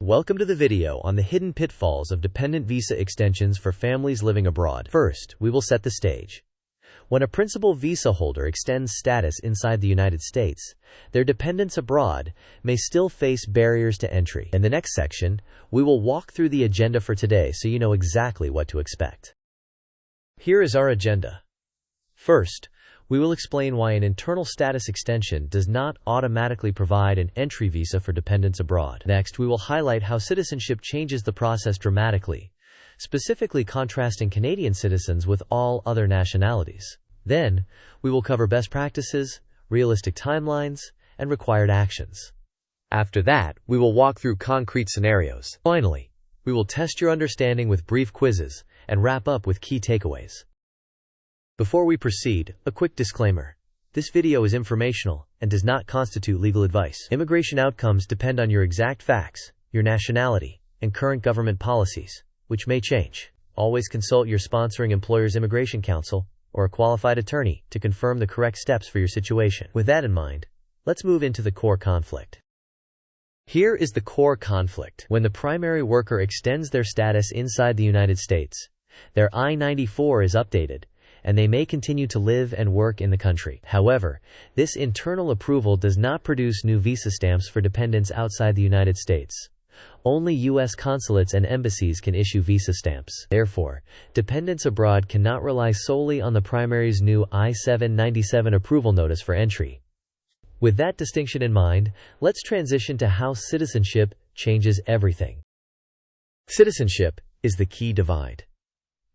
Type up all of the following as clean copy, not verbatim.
Welcome to the video on the hidden pitfalls of dependent visa extensions for families living abroad. First, we will set the stage. When a principal visa holder extends status inside the United States, their dependents abroad may still face barriers to entry. In the next section, we will walk through the agenda for today so you know exactly what to expect. Here is our agenda. First, we will explain why an internal status extension does not automatically provide an entry visa for dependents abroad. Next, we will highlight how citizenship changes the process dramatically, specifically contrasting Canadian citizens with all other nationalities. Then, we will cover best practices, realistic timelines, and required actions. After that, we will walk through concrete scenarios. Finally, we will test your understanding with brief quizzes and wrap up with key takeaways. Before we proceed, a quick disclaimer. This video is informational and does not constitute legal advice. Immigration outcomes depend on your exact facts, your nationality, and current government policies, which may change. Always consult your sponsoring employer's immigration counsel or a qualified attorney to confirm the correct steps for your situation. With that in mind, let's move into the core conflict. Here is the core conflict. When the primary worker extends their status inside the United States, their I-94 is updated, and they may continue to live and work in the country. However, this internal approval does not produce new visa stamps for dependents outside the United States. Only U.S. consulates and embassies can issue visa stamps. Therefore, dependents abroad cannot rely solely on the primary's new I-797 approval notice for entry. With that distinction in mind, let's transition to how citizenship changes everything. Citizenship is the key divide.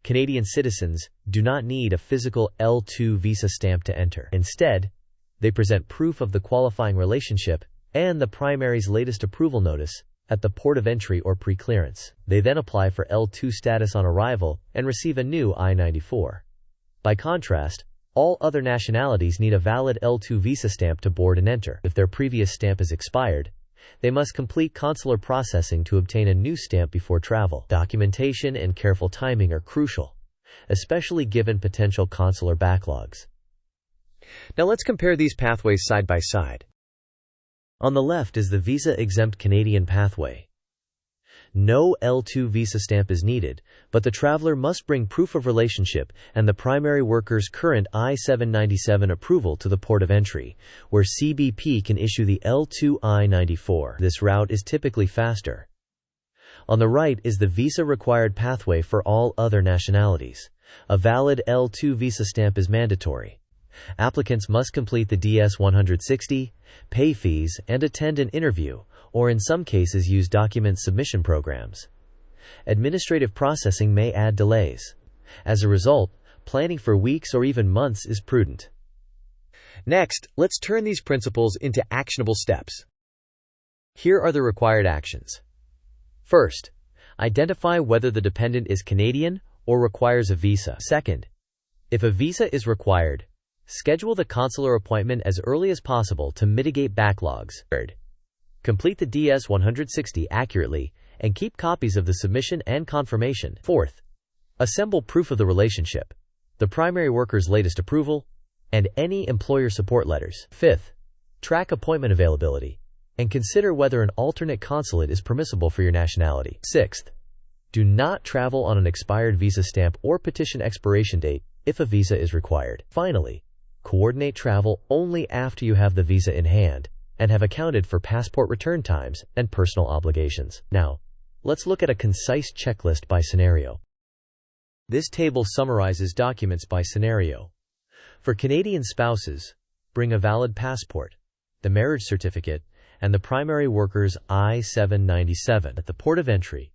Canadian citizens do not need a physical L2 visa stamp to enter. Instead, they present proof of the qualifying relationship and the primary's latest approval notice at the port of entry or pre-clearance. They then apply for L2 status on arrival and receive a new I-94. By contrast, all other nationalities need a valid L2 visa stamp to board and enter. If their previous stamp is expired, they must complete consular processing to obtain a new stamp before travel. Documentation and careful timing are crucial, especially given potential consular backlogs. Now let's compare these pathways side by side. On the left is the visa-exempt Canadian pathway. No L2 visa stamp is needed, but the traveler must bring proof of relationship and the primary worker's current I-797 approval to the port of entry, where CBP can issue the L2 I-94. This route is typically faster. On the right is the visa-required pathway for all other nationalities. A valid L2 visa stamp is mandatory. Applicants must complete the DS-160, pay fees, and attend an interview, or in some cases use document submission programs. Administrative processing may add delays. As a result, planning for weeks or even months is prudent. Next, let's turn these principles into actionable steps. Here are the required actions. First, identify whether the dependent is Canadian or requires a visa. Second, if a visa is required, schedule the consular appointment as early as possible to mitigate backlogs. Third, complete the DS-160 accurately and keep copies of the submission and confirmation. Fourth, assemble proof of the relationship, the primary worker's latest approval, and any employer support letters. Fifth, track appointment availability and consider whether an alternate consulate is permissible for your nationality. Sixth, do not travel on an expired visa stamp or petition expiration date if a visa is required. Finally, coordinate travel only after you have the visa in hand and have accounted for passport return times and personal obligations. Now, let's look at a concise checklist by scenario. This table summarizes documents by scenario. For Canadian spouses, bring a valid passport, the marriage certificate, and the primary worker's I-797 at the port of entry.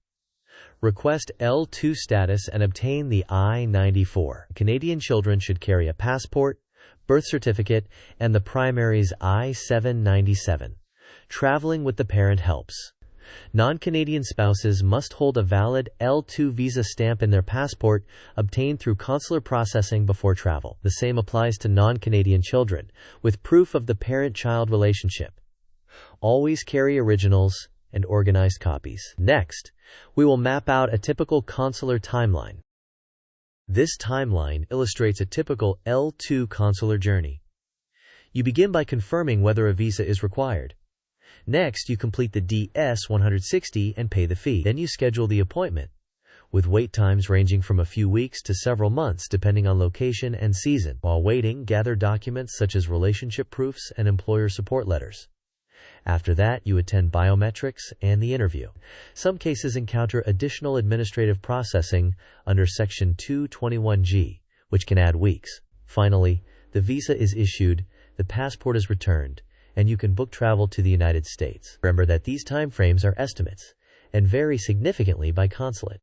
Request L2 status and obtain the I-94. Canadian children should carry a passport, birth certificate, and the primary's I-797. Traveling with the parent helps. Non-Canadian spouses must hold a valid L2 visa stamp in their passport obtained through consular processing before travel. The same applies to non-Canadian children, with proof of the parent-child relationship. Always carry originals and organized copies. Next, we will map out a typical consular timeline. This timeline illustrates a typical L2 consular journey. You begin by confirming whether a visa is required. Next, you complete the DS-160 and pay the fee. Then you schedule the appointment, with wait times ranging from a few weeks to several months depending on location and season. While waiting, gather documents such as relationship proofs and employer support letters. After that, you attend biometrics and the interview. Some cases encounter additional administrative processing under Section 221G, which can add weeks. Finally, the visa is issued, the passport is returned, and you can book travel to the United States. Remember that these timeframes are estimates and vary significantly by consulate.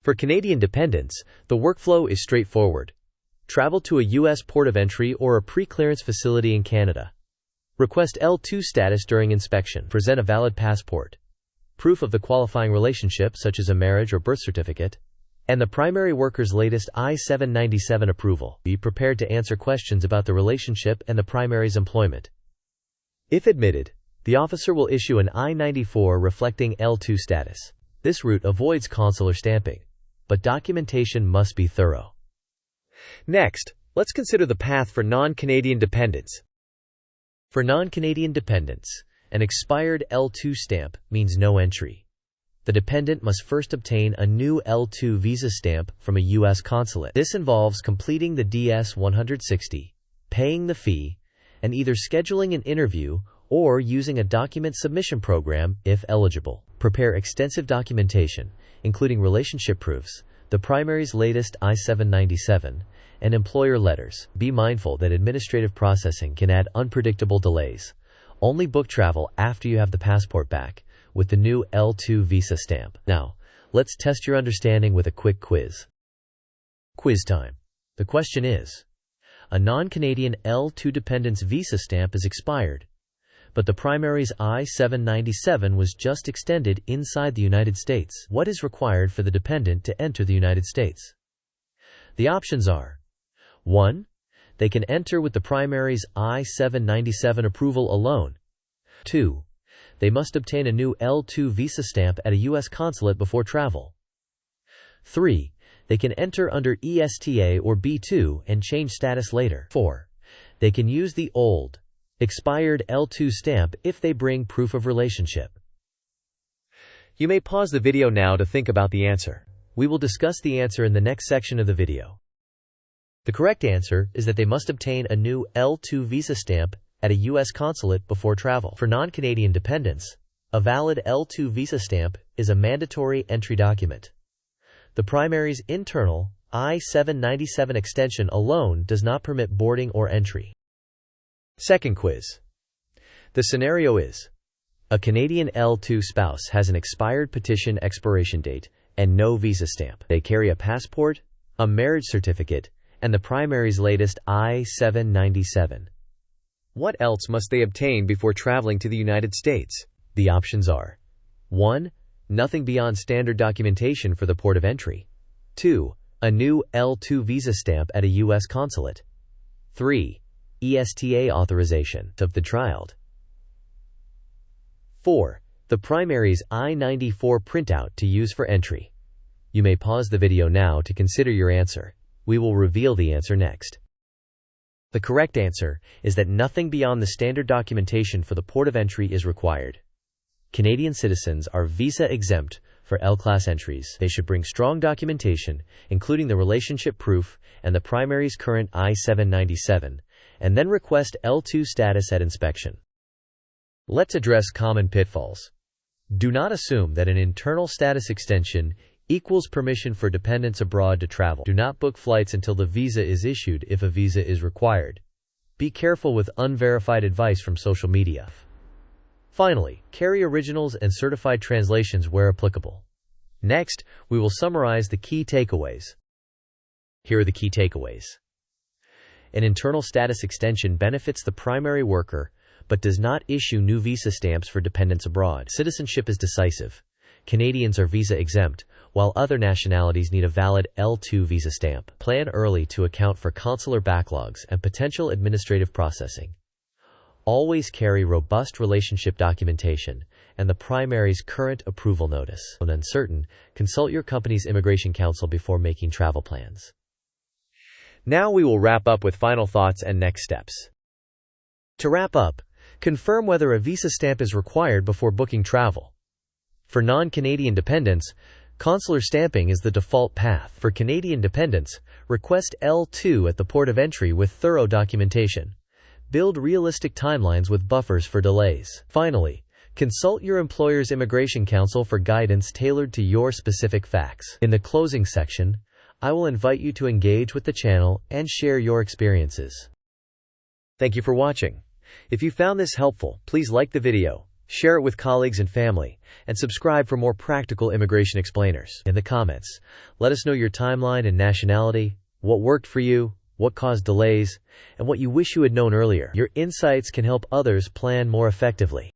For Canadian dependents, the workflow is straightforward. Travel to a U.S. port of entry or a pre-clearance facility in Canada. Request L2 status during inspection. Present a valid passport, proof of the qualifying relationship such as a marriage or birth certificate, and the primary worker's latest I-797 approval. Be prepared to answer questions about the relationship and the primary's employment. If admitted, the officer will issue an I-94 reflecting L2 status. This route avoids consular stamping, but documentation must be thorough. Next, let's consider the path for non-Canadian dependents. For non-Canadian dependents, an expired L2 stamp means no entry. The dependent must first obtain a new L2 visa stamp from a U.S. consulate. This involves completing the DS-160, paying the fee, and either scheduling an interview or using a document submission program if eligible. Prepare extensive documentation, including relationship proofs, the primary's latest I-797, and employer letters. Be mindful that administrative processing can add unpredictable delays. Only book travel after you have the passport back with the new L2 visa stamp. Now, let's test your understanding with a quick quiz. Quiz time. The question is, a non-Canadian L2 dependent's visa stamp is expired, but the primary's I-797 was just extended inside the United States. What is required for the dependent to enter the United States? The options are: 1. They can enter with the primary's I-797 approval alone. 2. They must obtain a new L2 visa stamp at a U.S. consulate before travel. 3. They can enter under ESTA or B2 and change status later. 4. They can use the old, expired L2 stamp if they bring proof of relationship. You may pause the video now to think about the answer. We will discuss the answer in the next section of the video. The correct answer is that they must obtain a new L2 visa stamp at a U.S. consulate before travel. For non-Canadian dependents, a valid L2 visa stamp is a mandatory entry document. The primary's internal I-797 extension alone does not permit boarding or entry. Second quiz. The scenario is: a Canadian L2 spouse has an expired petition expiration date and no visa stamp. They carry a passport, a marriage certificate, and the primary's latest I-797. What else must they obtain before traveling to the United States? The options are: 1. Nothing beyond standard documentation for the port of entry. 2. A new L2 visa stamp at a U.S. consulate. 3. ESTA authorization of the child. 4. The primary's I-94 printout to use for entry. You may pause the video now to consider your answer. We will reveal the answer next. The correct answer is that nothing beyond the standard documentation for the port of entry is required. Canadian citizens are visa-exempt for L-class entries. They should bring strong documentation, including the relationship proof and the primary's current I-797, and then request L2 status at inspection. Let's address common pitfalls. Do not assume that an internal status extension equals permission for dependents abroad to travel. Do not book flights until the visa is issued if a visa is required. Be careful with unverified advice from social media. Finally, carry originals and certified translations where applicable. Next, we will summarize the key takeaways. Here are the key takeaways. An internal status extension benefits the primary worker, but does not issue new visa stamps for dependents abroad. Citizenship is decisive. Canadians are visa-exempt, while other nationalities need a valid L2 visa stamp. Plan early to account for consular backlogs and potential administrative processing. Always carry robust relationship documentation and the primary's current approval notice. When uncertain, consult your company's immigration counsel before making travel plans. Now we will wrap up with final thoughts and next steps. To wrap up, Confirm whether a visa stamp is required before booking travel. For non-Canadian dependents, consular stamping is the default path. For Canadian dependents, request L2 at the port of entry with thorough documentation. Build realistic timelines with buffers for delays. Finally, consult your employer's immigration counsel for guidance tailored to your specific facts. In the closing section, I will invite you to engage with the channel and share your experiences. Thank you for watching. If you found this helpful, please like the video, share it with colleagues and family, and subscribe for more practical immigration explainers. In the comments, let us know your timeline and nationality, what worked for you, what caused delays, and what you wish you had known earlier. Your insights can help others plan more effectively.